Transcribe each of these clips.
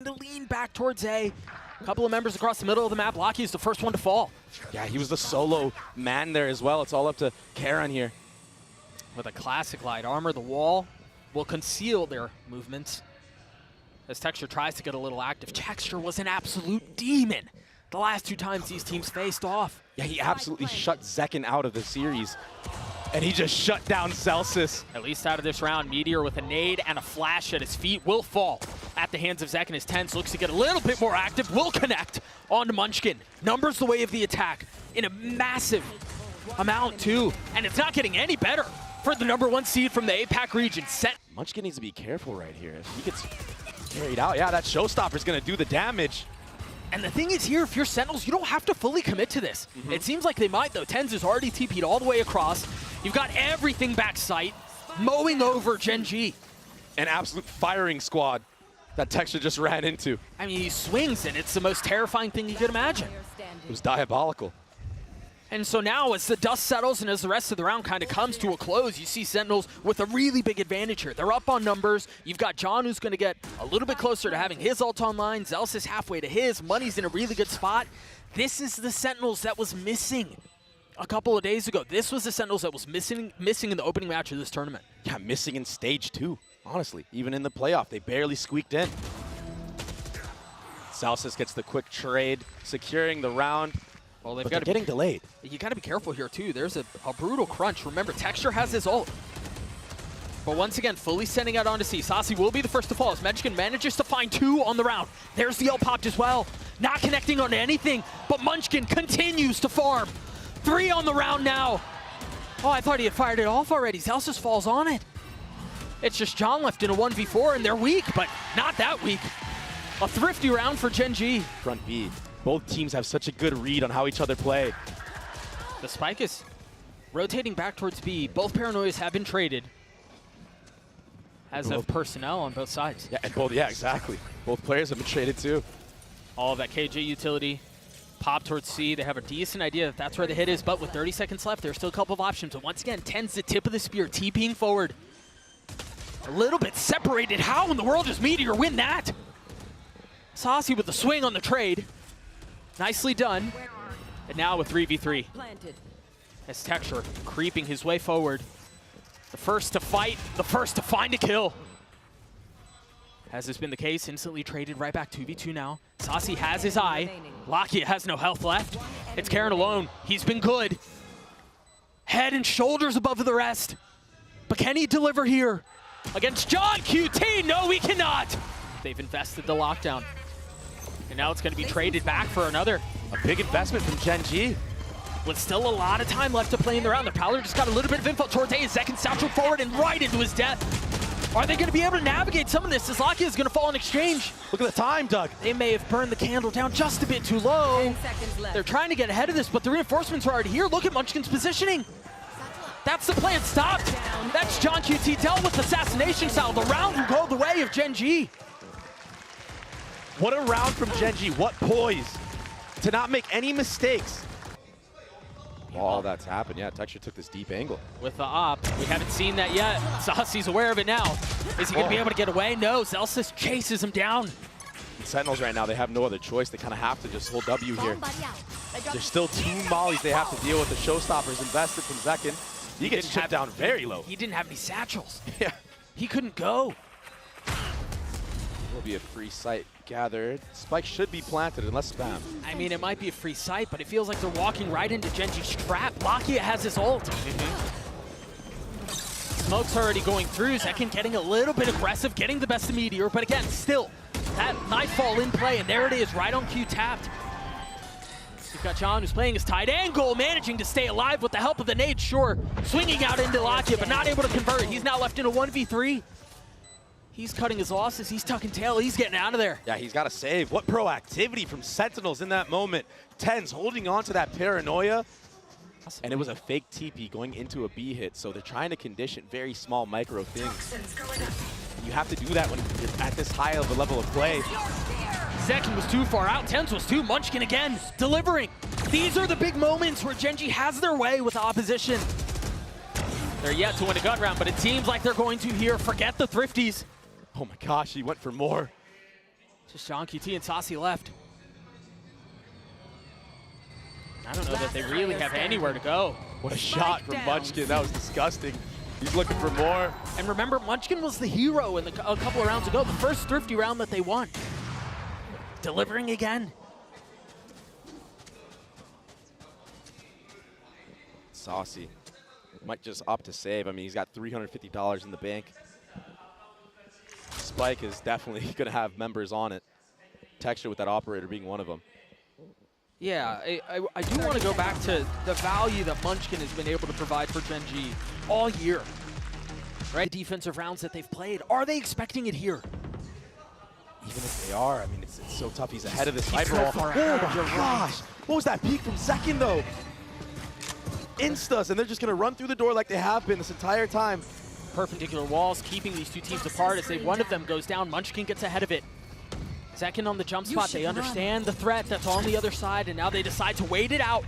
to lean back towards A. A couple of members across the middle of the map. Locky is the first one to fall. Yeah, he was the solo man there as well. It's all up to Karen here. With a classic light armor, the wall will conceal their movements. As Texture tries to get a little active. Texture was an absolute demon the last two times these teams faced off. Yeah, he absolutely shut Zekin out of the series. And he just shut down Celsius. At least out of this round, Meteor with a nade and a flash at his feet will fall at the hands of Zekin. His TenZ looks to get a little bit more active, will connect onto Munchkin. Numbers the way of the attack in a massive amount too. And it's not getting any better for the #1 seed from the APAC region. Munchkin needs to be careful right here. If he gets carried out, yeah, that showstopper's gonna do the damage. And the thing is here, if you're Sentinels, you don't have to fully commit to this. It seems like they might though. TenZ is already TP'd all the way across. You've got everything back sight, mowing over Gen.G. An absolute firing squad that Texture just ran into. I mean, he swings and it's the most terrifying thing you could imagine. It was diabolical. And so now as the dust settles and as the rest of the round kind of comes to a close, you see Sentinels with a really big advantage here. They're up on numbers. You've got John who's going to get a little bit closer to having his ult online. Zealous is halfway to his. Money's in a really good spot. This is the Sentinels that was missing a couple of days ago. This was the Sentinels that was missing in the opening match of this tournament. Yeah, missing in stage 2, honestly. Even in the playoff, they barely squeaked in. Celsius gets the quick trade, securing the round. Well, they're getting delayed. You got to be careful here too. There's a brutal crunch. Remember, Texture has his ult. But once again, fully sending out onto C. Saucy will be the first to fall as Munchkin manages to find 2 on the round. There's the ult popped as well. Not connecting onto anything, but Munchkin continues to farm. 3 on the round now. Oh, I thought he had fired it off already. Celsius falls on it. It's just John left in a 1v4, and they're weak, but not that weak. A thrifty round for Gen.G. Front B. Both teams have such a good read on how each other play. The spike is rotating back towards B. Both Paranoias have been traded as of personnel on both sides. Yeah, and yeah, exactly. Both players have been traded too. All of that KJ utility. Pop towards C. They have a decent idea that that's where the hit is, but with 30 seconds left, there's still a couple of options. And once again, TenZ the tip of the spear, TPing forward. A little bit separated. How in the world does Meteor win that? Saucy with the swing on the trade. Nicely done. And now with 3v3. As Texture creeping his way forward. The first to fight, the first to find a kill. As has been the case, instantly traded right back 2v2 now. Saucy has his eye. Locky has no health left. It's Karen alone. He's been good. Head and shoulders above the rest. But can he deliver here? Against John QT, no we cannot. They've invested the lockdown. And now it's going to be traded back for another. A big investment from Gen.G. With still a lot of time left to play in the round. The Prowler just got a little bit of info towards A. Second satchel forward and right into his death. Are they going to be able to navigate some of this as Locky is going to fall in exchange? Look at the time, Doug. They may have burned the candle down just a bit too low. 10 seconds left. They're trying to get ahead of this, but the reinforcements are already here. Look at Munchkin's positioning. That's the plan. Stopped. That's John QT dealt with assassination style. The round will go the way of Gen.G. What a round from Gen.G. What poise to not make any mistakes. All that's happened. Yeah, Texture took this deep angle. With the op, we haven't seen that yet. Saucy's aware of it now. Is he going to be able to get away? No, Celsius chases him down. Sentinels right now, they have no other choice. They kind of have to just hold W here. There's still 2 mollies they have to deal with. The showstoppers invested from Zekin. He gets chipped down very low. He didn't have any satchels. Yeah. He couldn't go. Will be a free site gathered. Spike should be planted unless spam. I mean, it might be a free site, but it feels like they're walking right into Gen.G's trap. Locky has his ult. Smoke's already going through. Zekin getting a little bit aggressive, getting the best of Meteor, but again, still, that Nightfall in play, and there it is, right on cue tapped. You've got John who's playing his tight angle, managing to stay alive with the help of the nade, sure. Swinging out into Locky, but not able to convert. He's now left in a 1v3. He's cutting his losses. He's tucking tail. He's getting out of there. Yeah, he's got to save. What proactivity from Sentinels in that moment. TenZ holding on to that paranoia. And it was a fake TP going into a B hit. So they're trying to condition very small micro things. You have to do that when you're at this high of a level of play. Zekin was too far out. TenZ was too. Munchkin again, delivering. These are the big moments where Gen.G has their way with the opposition. They're yet to win a gut round, but it seems like they're going to here. Forget the thrifties. Oh my gosh, he went for more. Just Gen.G and Saucy left. I don't know that they really have anywhere to go. What a shot from Munchkin. That was disgusting. He's looking for more. And remember, Munchkin was the hero in a couple of rounds ago, the first Thrifty round that they won. Delivering again. Saucy might just opt to save. I mean, he's got $350 in the bank. Spike is definitely going to have members on it. Texture with that operator being one of them. Yeah, I do want to go back to the value that Munchkin has been able to provide for Gen.G all year. Right? The defensive rounds that they've played, are they expecting it here? Even if they are, I mean, it's so tough. He's ahead of this sniper so wall. far Oh ahead. my gosh! What was that peek from Second, though? Instas, and they're just going to run through the door like they have been this entire time. Perpendicular walls keeping these two teams apart as one of them goes down. Munchkin gets ahead of it. Second on the jump spot, they understand the threat that's on the other side, and now they decide to wait it out.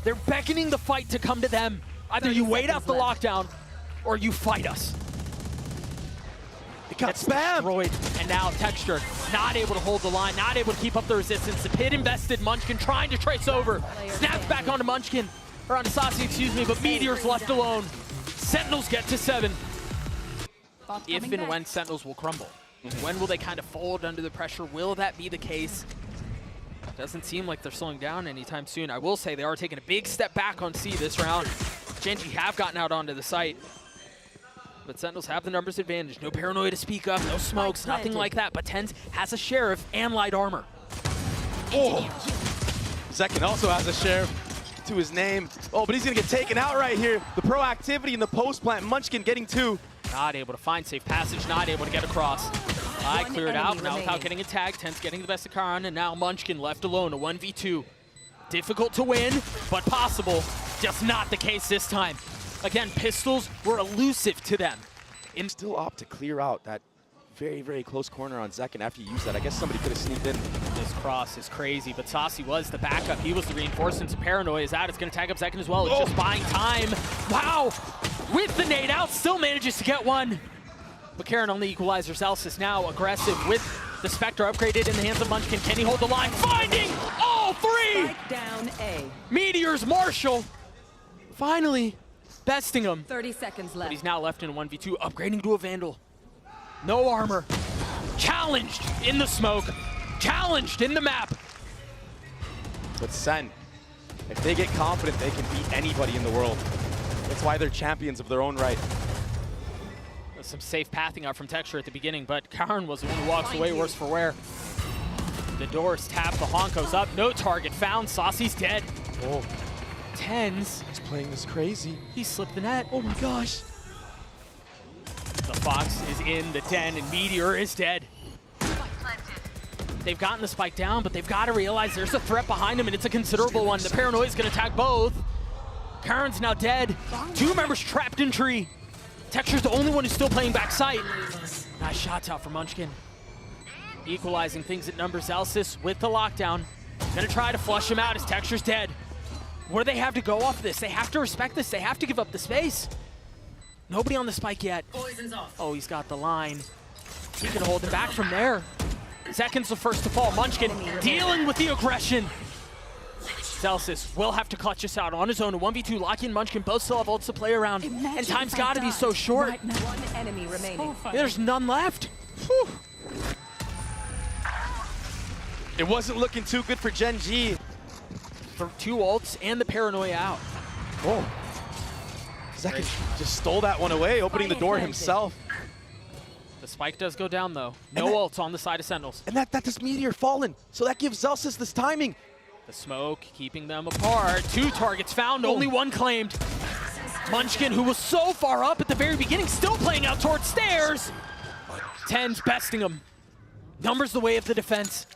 They're beckoning the fight to come to them. Either you wait out the lockdown, or you fight us. It got spammed. Destroyed, and now Texture not able to hold the line, not able to keep up the resistance. The pit invested, Munchkin trying to trace over. Snaps back onto Munchkin, or onto Saucy, excuse me, but Meteor's left alone. Sentinels get to 7. If and when Sentinels will crumble. When will they kind of fold under the pressure? Will that be the case? Doesn't seem like they're slowing down anytime soon. I will say they are taking a big step back on C this round. Gen.G have gotten out onto the site. But Sentinels have the numbers advantage. No paranoia to speak of, no smokes, nothing like that. But TenZ has a Sheriff and light armor. Oh! Second also has a Sheriff to his name. Oh, but he's going to get taken out right here. The proactivity in the post plant. Munchkin getting 2. Not able to find safe passage, not able to get across. I cleared out, now without getting a tag. TenZ getting the best of Karan, and now Munchkin left alone, a 1v2. Difficult to win, but possible. Just not the case this time. Again, pistols were elusive to them. Still opt to clear out that very, very close corner on Zekin after you use that. I guess somebody could have sneaked in. This cross is crazy, but Saucy was the backup. He was the reinforcement. Paranoia is out. It's going to tag up Zekin as well. It's just buying time. Wow! With the nade out, still manages to get one. But Karan on the equalizer. Zalsis now aggressive with the Spectre upgraded in the hands of Munchkin. Can he hold the line? Finding all 3! Strike down A. Meteor's Marshall. Finally besting him. 30 seconds left. But he's now left in a 1v2, upgrading to a Vandal. No armor. Challenged in the smoke. Challenged in the map. But Sen, if they get confident, they can beat anybody in the world. That's why they're champions of their own right. There's some safe pathing out from Texture at the beginning, but Karan was the one who walks away worse for wear. The doors tap, the honk goes up, no target found, Saucy's dead. Oh, TenZ, he's playing this crazy. he slipped the net. Oh my gosh. The Fox is in the den, and Meteor is dead. They've gotten the spike down, but they've got to realize there's a threat behind him, and it's a considerable one. The Paranoia is going to attack both. Karan's now dead. 2 members trapped in tree. Texture's the only one who's still playing backside. Nice shots out for Munchkin. Equalizing things at numbers. Zalsis with the lockdown. Gonna try to flush him out as Texture's dead. What do they have to go off this? They have to respect this. They have to give up the space. Nobody on the spike yet. Oh, he's got the line. He can hold him back from there. Zekin's the first to fall. Munchkin dealing with the aggression. Zalsis will have to clutch this out on his own. A 1v2, Locky and Munchkin both still have ults to play around. And time's got to be so short. One enemy remaining. There's none left. Whew. It wasn't looking too good for Gen.G. For 2 ults and the Paranoia out. Oh. Zekin just stole that one away, opening the door himself. The spike does go down, though. No ults on the side of Sentinels. And that does Meteor fallen, so that gives Zalsis this timing. The smoke keeping them apart. 2 targets found, only 1 claimed. Munchkin, who was so far up at the very beginning, still playing out towards stairs. TenZ besting him. Numbers the way of the defense.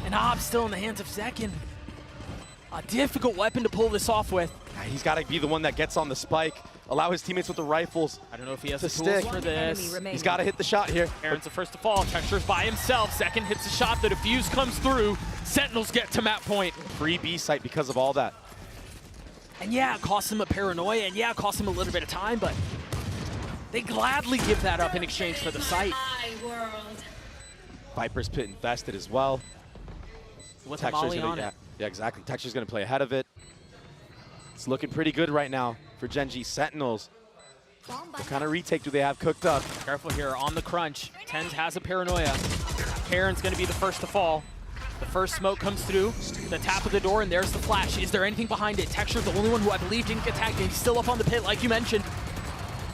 And Ob still in the hands of Zekin. A difficult weapon to pull this off with. He's got to be the one that gets on the spike, allow his teammates with the rifles. I don't know if he has to the tools stick for this. He's got to hit the shot here. Karan's the first to fall. Texture's by himself. Second hits the shot. The defuse comes through. Sentinels get to map point. Free B site because of all that. And yeah, it costs him a Paranoia, and yeah, it costs him a little bit of time, but they gladly give that up in exchange for the site. Viper's Pit infested as well. With a molly on it. Yeah, exactly. Texture's going to play ahead of it. It's looking pretty good right now for Gen.G Sentinels. What kind of retake do they have cooked up? Careful here on the crunch. TenZ has a paranoia. Karen's going to be the first to fall. The first smoke comes through, the tap of the door, and there's the flash. Is there anything behind it? Texture's the only one who I believe didn't get tagged in. He's still up on the pit, like you mentioned.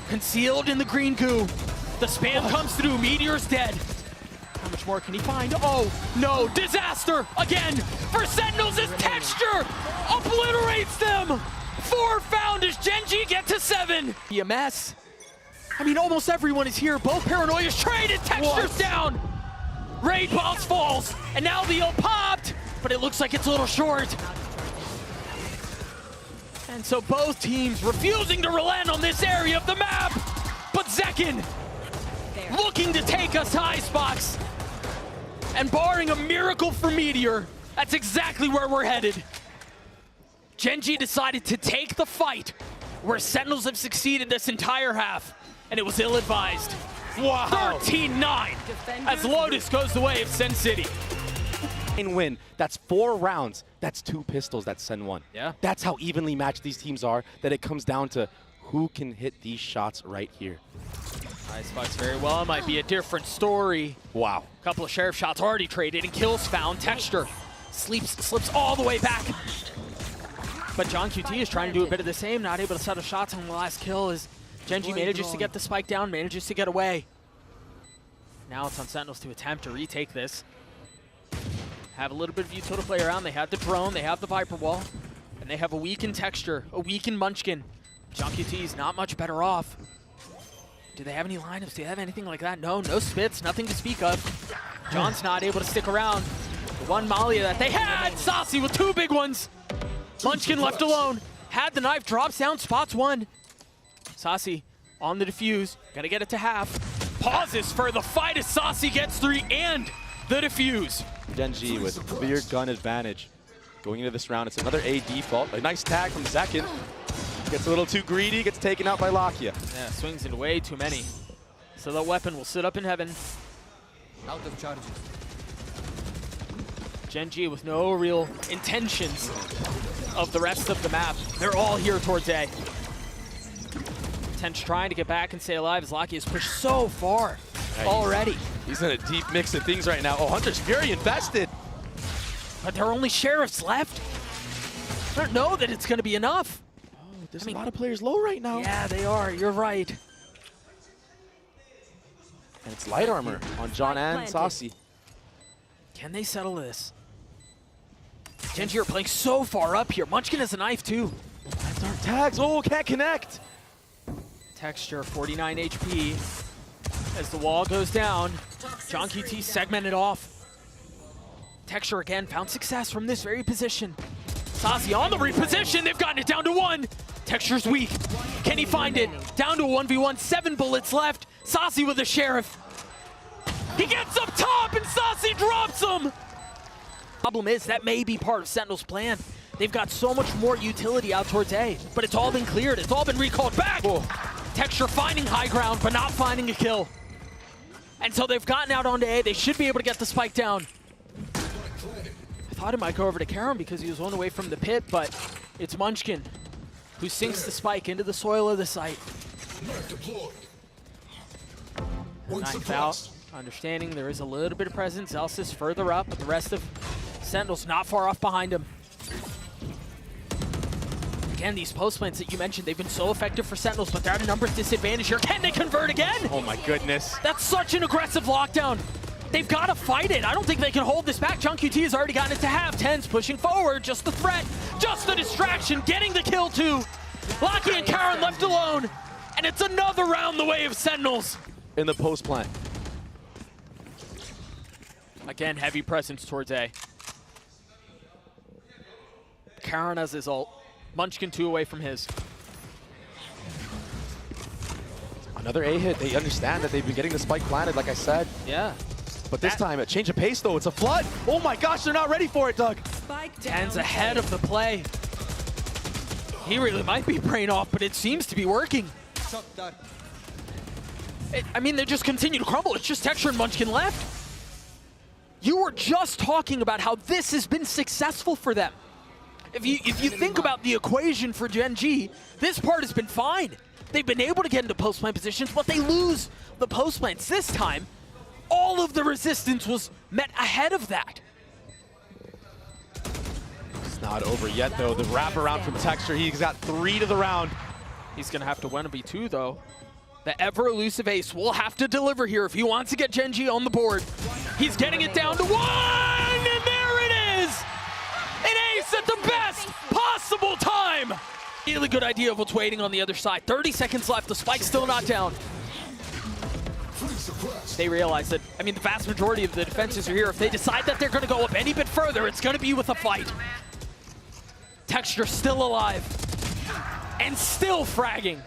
Concealed in the green goo. The spam comes through. Meteor's dead. How much more can he find? Oh, no. Disaster again for Sentinels as Texture obliterates them. 4 found as Gen.G get to 7. EMS. I mean, almost everyone is here. Both paranoias traded. Texture's down. Raid boss falls, and now the ult popped, but it looks like it's a little short. And so both teams refusing to relent on this area of the map, but Zekin looking to take us to Icebox. And barring a miracle for Meteor, that's exactly where we're headed. Gen.G decided to take the fight where Sentinels have succeeded this entire half, and it was ill-advised. Wow. 13-9 as Lotus goes the way of Sen City. Win. That's 4 rounds. That's 2 pistols. That's Sen 1. Yeah. That's how evenly matched these teams are, that it comes down to who can hit these shots right here. Icebox very well. It might be a different story. Wow. A couple of sheriff shots already traded and kills found. Texture slips all the way back. But John QT is trying to do a bit of the same, not able to settle shots on the last kill as Gen.G manages to get the spike down, manages to get away. Now it's on Sentinels to attempt to retake this. Have a little bit of util to play around. They have the drone, they have the Viper wall, and they have a weakened Texture, a weakened Munchkin. John QT is not much better off. Do they have any lineups? Do they have anything like that? No spits, nothing to speak of. John's not able to stick around. The one molly that they had, Saucy with 2 big ones. Munchkin left alone. Had the knife, drops down, spots 1. Saucy on the defuse, gotta get it to half. Pauses for the fight as Saucy gets 3 and the defuse. Gen.G with clear gun advantage. Going into this round, it's another A default. A nice tag from Zekin. Gets a little too greedy, gets taken out by Lakia. Yeah, swings into way too many. So the weapon will sit up in heaven. Out of charges. Gen.G with no real intentions of the rest of the map. They're all here towards A. TenZ trying to get back and stay alive as Lakia is pushed so far already. He's in a deep mix of things right now. Oh, Hunter's very invested. But there are only sheriffs left. I don't know that it's going to be enough. Oh, there's a lot of players low right now. Yeah, they are. You're right. And it's light armor on John and Saucy. Can they settle this? Gen.G are playing so far up here. Munchkin has a knife too. Dark tags. Oh, can't connect. Texture, 49 HP. As the wall goes down, John QT segmented off. Texture again found success from this very position. Saucy on the reposition. They've gotten it down to 1. Texture's weak. Can he find it? Down to a 1v1. 7 bullets left. Saucy with a sheriff. He gets up top and Saucy drops him. Problem is that may be part of Sentinel's plan. They've got so much more utility out towards A, but it's all been cleared. It's all been recalled back. Whoa. Texture finding high ground, but not finding a kill. And so they've gotten out onto A. They should be able to get the spike down. I thought it might go over to Karam because he was one away from the pit, but it's Munchkin who sinks the spike into the soil of the site. Knife out. Understanding there is a little bit of presence. Elsis further up, but the rest of Sentinels not far off behind him. Again, these post plants that you mentioned, they've been so effective for Sentinels, but they're at a numbers disadvantage here. Can they convert again? Oh my goodness. That's such an aggressive lockdown. They've got to fight it. I don't think they can hold this back. John QT has already gotten it to half. TenZ pushing forward. Just the threat. Just the distraction. Getting the kill too. Lakia and Karen left alone. And it's another round the way of Sentinels. In the post plant. Again, heavy presence towards A. Karen has his ult. Munchkin 2 away from his. Another A hit. They understand that they've been getting the spike planted, like I said. Yeah. But this time, a change of pace, though. It's a flood. Oh my gosh, they're not ready for it, Doug. TenZ ahead of the play. He really might be brain off, but it seems to be working. I mean, they just continue to crumble. It's just Texture and Munchkin left. You were just talking about how this has been successful for them. If you think about the equation for Gen.G, this part has been fine. They've been able to get into post-plant positions, but they lose the post-plants. This time, all of the resistance was met ahead of that. It's not over yet, though. The wraparound from Texture, he's got 3 to the round. He's going to have to win a V2, though. The ever-elusive Ace will have to deliver here if he wants to get Gen.G on the board. He's getting it down to 1, and there it is! An ace at the best possible time! Really good idea of what's waiting on the other side. 30 seconds left, the spike's still not down. They realize that, I mean, the vast majority of the defenses are here. If they decide that they're going to go up any bit further, it's going to be with a fight. Texture still alive. And still fragging.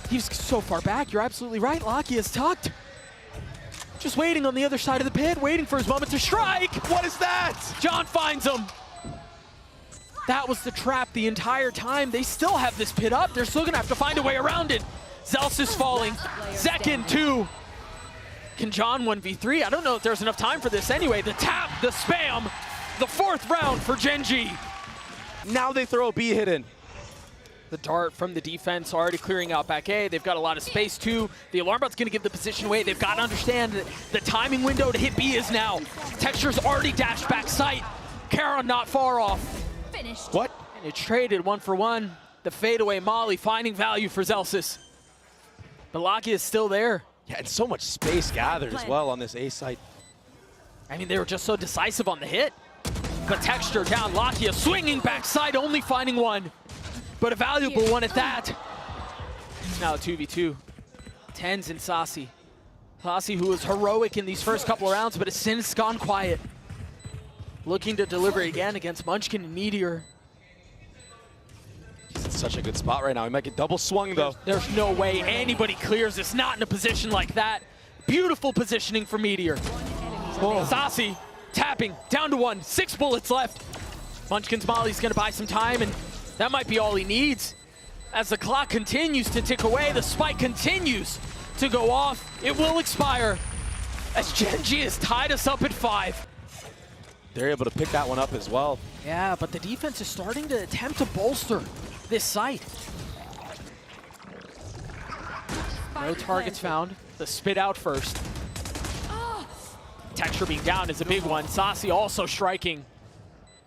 He's so far back, you're absolutely right. Lockie is tucked. Just waiting on the other side of the pit, waiting for his moment to strike. What is that? John finds him. That was the trap the entire time. They still have this pit up. They're still gonna have to find a way around it. Zels is falling. Second, 2. Can John 1v3? I don't know if there's enough time for this anyway. The tap, the spam, the 4th round for Gen.G. Now they throw a B hit in. The dart from the defense already clearing out back A. They've got a lot of space too. The alarm bot's gonna give the position away. They've got to understand that the timing window to hit B is now. Texture's already dashed back sight. Karon not far off. Finished. What? And it's traded 1 for 1. The fadeaway Molly finding value for Zelsis. But Lockie is still there. Yeah, and so much space gathered as well on this A site. I mean, they were just so decisive on the hit. But Texture down, Lockie swinging backside, only finding 1. But a valuable one at that. It's now a 2v2. Tens and Saucy. Saucy, who was heroic in these first couple of rounds, but has since gone quiet. Looking to deliver again against Munchkin and Meteor. He's in such a good spot right now. He might get double swung, though. There's no way anybody clears this, not in a position like that. Beautiful positioning for Meteor. Saucy tapping, down to 1, 6 bullets left. Munchkin's Molly's gonna buy some time, and that might be all he needs. As the clock continues to tick away, the spike continues to go off. It will expire as Gen.G has tied us up at 5. They're able to pick that one up as well. Yeah, but the defense is starting to attempt to bolster this site. No targets found. The spit out first. Texture being down is a big one. Saucy also striking.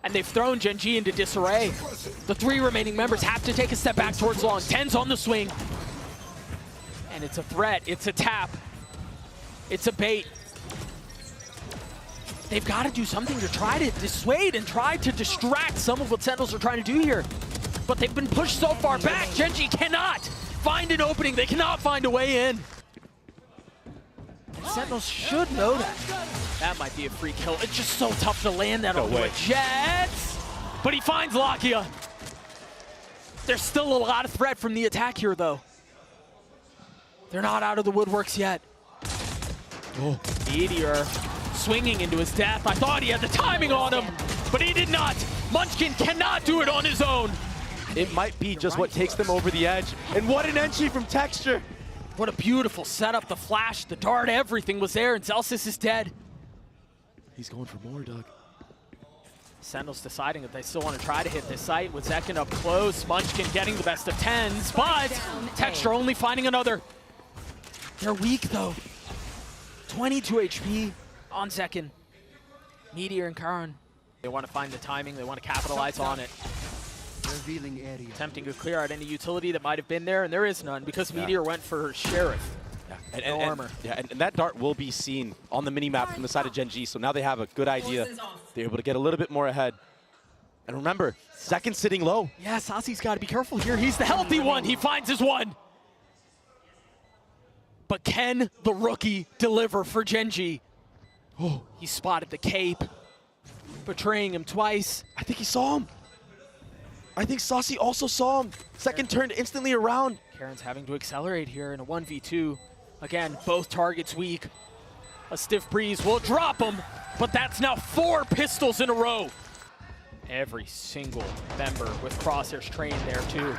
And they've thrown Gen.G into disarray. The 3 remaining members have to take a step back towards long. 10's on the swing. And it's a threat. It's a tap. It's a bait. They've got to do something to try to dissuade and try to distract some of what Sentinels are trying to do here. But they've been pushed so far back. Gen.G cannot find an opening. They cannot find a way in. And Sentinels should know that. That might be a free kill. It's just so tough to land that on the Jets. But he finds Lakia. There's still a lot of threat from the attack here, though. They're not out of the woodworks yet. Oh, Meteor swinging into his death. I thought he had the timing on him, but he did not. Munchkin cannot do it on his own. It might be just what takes them over the edge. And what an entry from Texture. What a beautiful setup. The flash, the dart, everything was there, and Zelsis is dead. He's going for more, Doug. Sentinels deciding that they still want to try to hit this site with Zekin up close. Munchkin getting the best of 10s, but Texture only finding another. They're weak, though. 22 HP on Zekin. Meteor and Karon. They want to find the timing. They want to capitalize on it. Revealing area. Attempting to clear out any utility that might have been there, and there is none because Meteor went for Sheriff. Yeah. No armor. And that dart will be seen on the mini-map from the side of Gen.G, so now they have a good idea. They're able to get a little bit more ahead. And remember, Zekin sitting low. Yeah, Saucy's got to be careful here. He's the healthy one. He finds his one. But can the rookie deliver for Gen.G? Oh, he spotted the cape, betraying him twice. I think he saw him. I think Saucy also saw him. Second turned instantly around. Karon's having to accelerate here in a 1v2. Again, both targets weak. A stiff breeze will drop him, but that's now 4 pistols in a row. Every single member with crosshairs trained there too.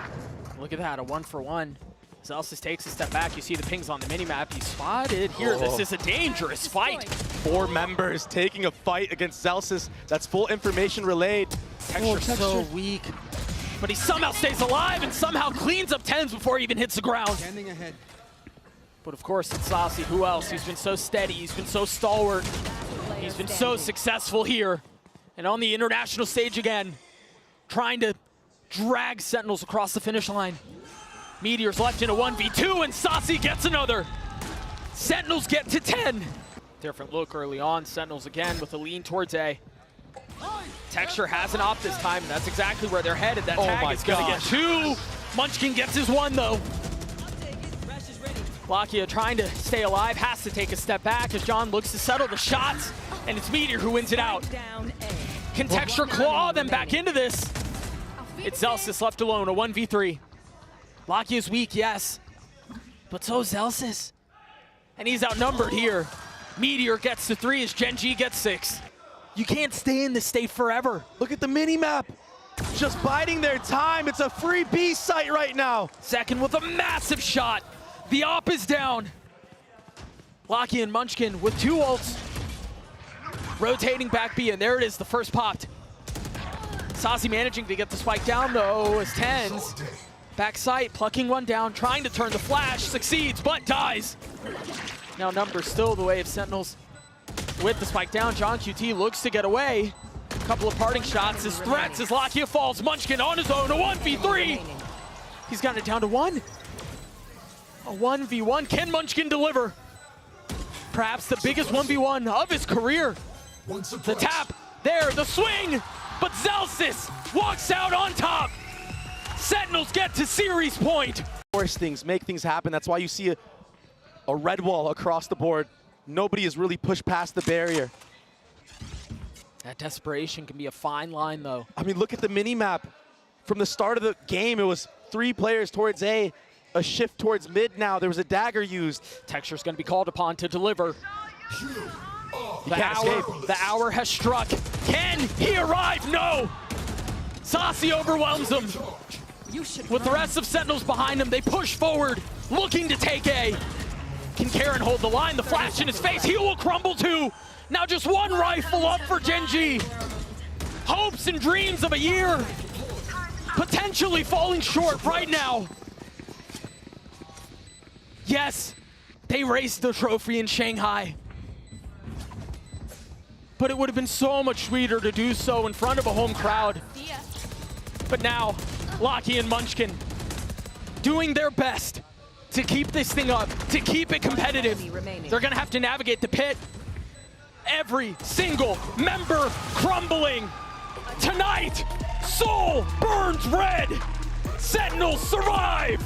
Look at that, a 1-for-1. Zelsis takes a step back. You see the pings on the minimap. He's spotted here. This is a dangerous fight. 4 members taking a fight against Zelsis. That's full information relayed. Texture's so weak. But he somehow stays alive and somehow cleans up Tens before he even hits the ground. Standing ahead. But of course, it's Saucy. Who else? He's been so steady. He's been so stalwart. He's been so successful here. And on the international stage again, trying to drag Sentinels across the finish line. Meteor's left in a 1v2, and Saucy gets another. Sentinels get to 10. Different look early on. Sentinels again with a lean towards A. Texture has an op this time, and that's exactly where they're headed. That tag is going to get 2. Munchkin gets his 1, though. Lakia trying to stay alive, has to take a step back as John looks to settle the shots, and it's Meteor who wins it out. Can Texture claw them back into this? It's Zelsis left alone, a 1v3. Lakia's weak, yes, but so is Zelsis. And he's outnumbered here. Meteor gets to 3 as Gen.G gets 6. You can't stay in this state forever. Look at the mini-map. Just biding their time. It's a free B site right now. Second with a massive shot. The op is down. Lakia and Munchkin with 2 ults. Rotating back B, and there it is, the first popped. Saucy managing to get the spike down though as Tens. Back sight, plucking 1 down, trying to turn the flash, succeeds, but dies. Now numbers still the way of Sentinels. With the spike down, John QT looks to get away. A couple of parting shots, his threats as Lakia falls. Munchkin on his own, a 1v3. He's gotten it down to 1. A 1v1, can Munchkin deliver? Perhaps the biggest 1v1 of his career. The tap, there, the swing, but Zelsis walks out on top. Sentinels get to series point. Force things, make things happen. That's why you see a red wall across the board. Nobody has really pushed past the barrier. That desperation can be a fine line, though. I mean, look at the mini-map. From the start of the game, it was 3 players towards A, a shift towards mid now. There was a dagger used. Texture's going to be called upon to deliver. The hour has struck. Can he arrive? No! Saucy overwhelms him. With the rest of Sentinels behind him, they push forward, looking to take A. Can Karen hold the line? The flash in his face, he will crumble too. Now just 1 rifle up for Gen.G. Hopes and dreams of a year, potentially falling short right now. Yes, they raised the trophy in Shanghai. But it would have been so much sweeter to do so in front of a home crowd. But now, Lakia and Munchkin doing their best to keep this thing up, to keep it competitive. They're gonna have to navigate the pit. Every single member crumbling. Tonight, Soul burns red. Sentinels survive.